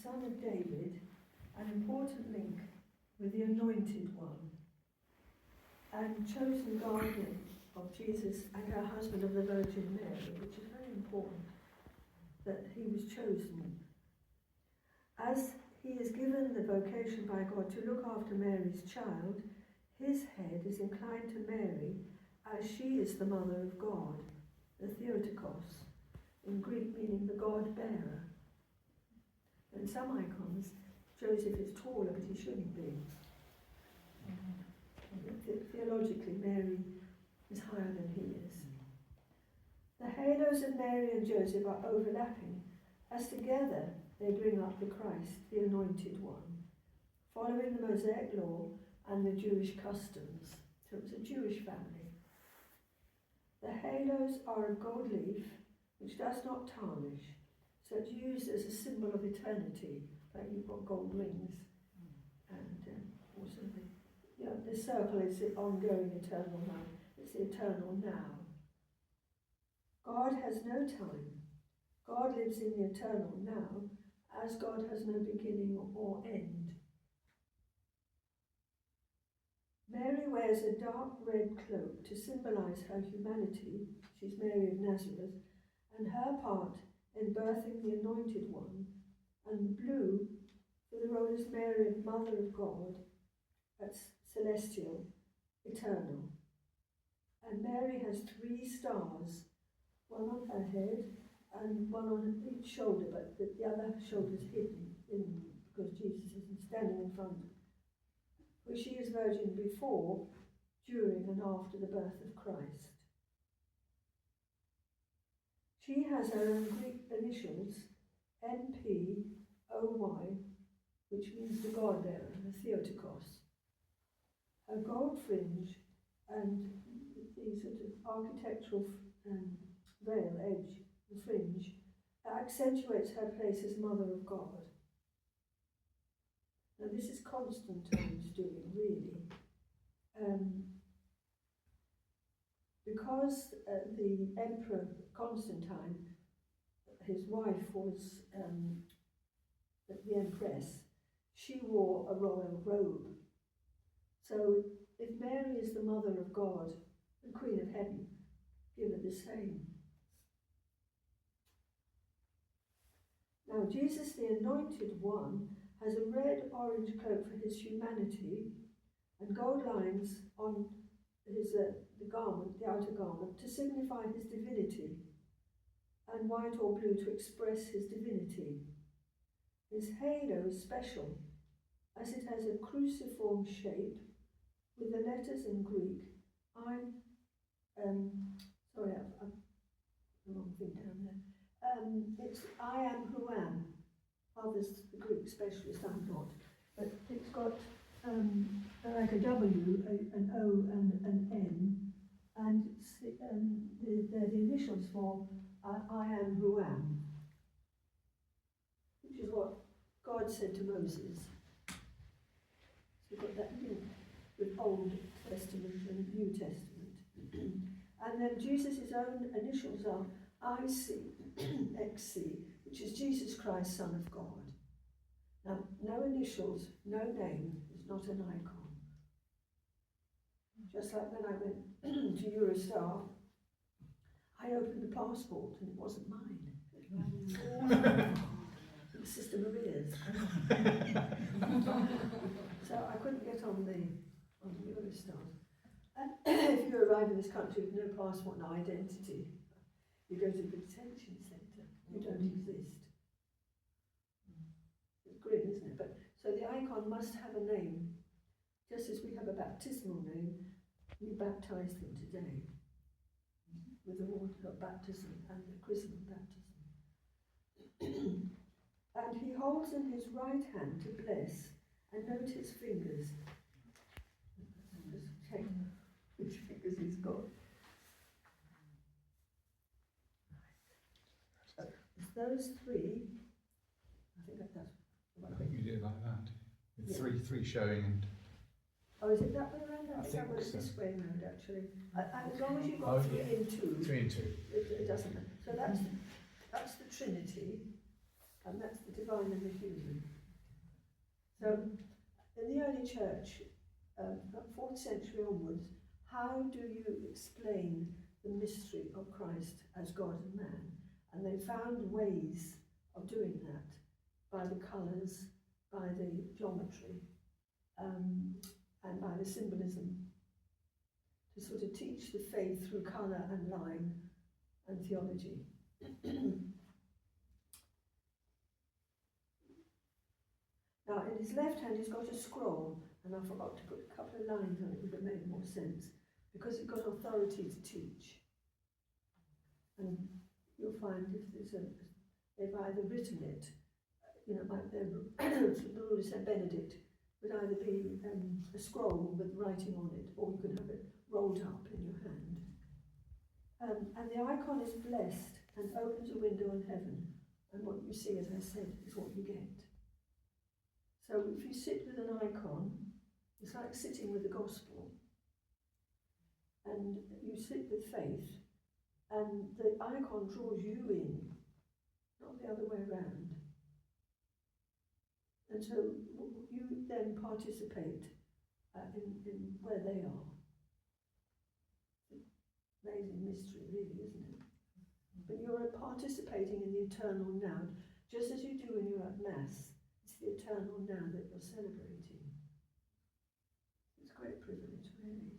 son of David, an important link with the Anointed One, and chosen guardian of Jesus and her husband of the Virgin Mary, which is very important that he was chosen. As he is given the vocation by God to look after Mary's child, his head is inclined to Mary as she is the mother of God, the Theotokos, in Greek meaning the God-bearer. In some icons, Joseph is taller, but he shouldn't be. Theologically, Mary is higher than he is. The halos of Mary and Joseph are overlapping, as together they bring up the Christ, the Anointed One, following the Mosaic law and the Jewish customs. So it was a Jewish family. The halos are of gold leaf, which does not tarnish, so it's used as a symbol of eternity, like you've got gold rings, and also the circle is the ongoing eternal now. It's the eternal now. God has no time. God lives in the eternal now, as God has no beginning or end. Mary wears a dark red cloak to symbolize her humanity. She's Mary of Nazareth, and her part in birthing the Anointed One, and blue for the role as Mary, Mother of God. That's celestial, eternal. And Mary has 3 stars, one on her head and one on each shoulder, but the other shoulder's hidden because Jesus isn't standing in front. For she is virgin before, during and after the birth of Christ. She has her own Greek initials, NPOY, which means the God-bearer, the Theotokos. Her gold fringe and the sort of architectural veil edge, the fringe, accentuates her place as Mother of God. Now this is Constantine's doing, really. Because the Emperor Constantine, his wife was the Empress, she wore a royal robe. So if Mary is the Mother of God, the Queen of Heaven, give her the same. Now Jesus, the Anointed One, has a red-orange cloak for his humanity and gold lines on his the garment, the outer garment, to signify his divinity, and white or blue to express his divinity. His halo is special, as it has a cruciform shape with the letters in Greek. I've the wrong thing down there. It's I am who am. Others, the Greek specialist, I'm not. But it's got like a W, an O, and an N, and they're the initials for I am who am, which is what God said to Moses. So you've got that link with Old Testament and New Testament. And then Jesus' own initials are IC, XC, which is Jesus Christ, Son of God. Now, no initials, no name is not an icon. Just like when I went to Eurostar, I opened the passport and it wasn't mine. It was Sister Maria's. So I couldn't get on the Eurostar. And if you arrive in this country with no passport, no identity, you go to the detention centre. You don't exist. It's grim, isn't it? But so the icon must have a name. Just as we have a baptismal name, we baptize them today with the water baptism and the chrism baptism. And he holds in his right hand to bless, and note his fingers. Just check which fingers he's got. It's those 3. I think that's. I think you did it like that. With Yeah. three showing and. Oh, is it that way around? I think I think was so. this way around actually. As long as you've got 3 and 2. 3 and 2. It doesn't matter. So that's the Trinity. and that's the divine and the human. So, in the early church, from 4th century onwards, how do you explain the mystery of Christ as God and man? And they found ways of doing that by the colours, by the geometry, and by the symbolism, to sort of teach the faith through colour and line and theology. Now, in his left hand, he's got a scroll, and I forgot to put a couple of lines on it, would have made more sense, because it's got authority to teach. And you'll find if they've either written it, like the rule of St Bernadette would either be a scroll with writing on it, or you could have it rolled up in your hand. And the icon is blessed and opens a window in heaven, and what you see, as I said, is what you get. So if you sit with an icon, it's like sitting with the gospel, and you sit with faith, and the icon draws you in, not the other way around. And so you then participate in where they are. Amazing mystery, really, isn't it? But you're participating in the eternal now, just as you do when you're at Mass. It's the eternal now that you're celebrating. It's a great privilege, really.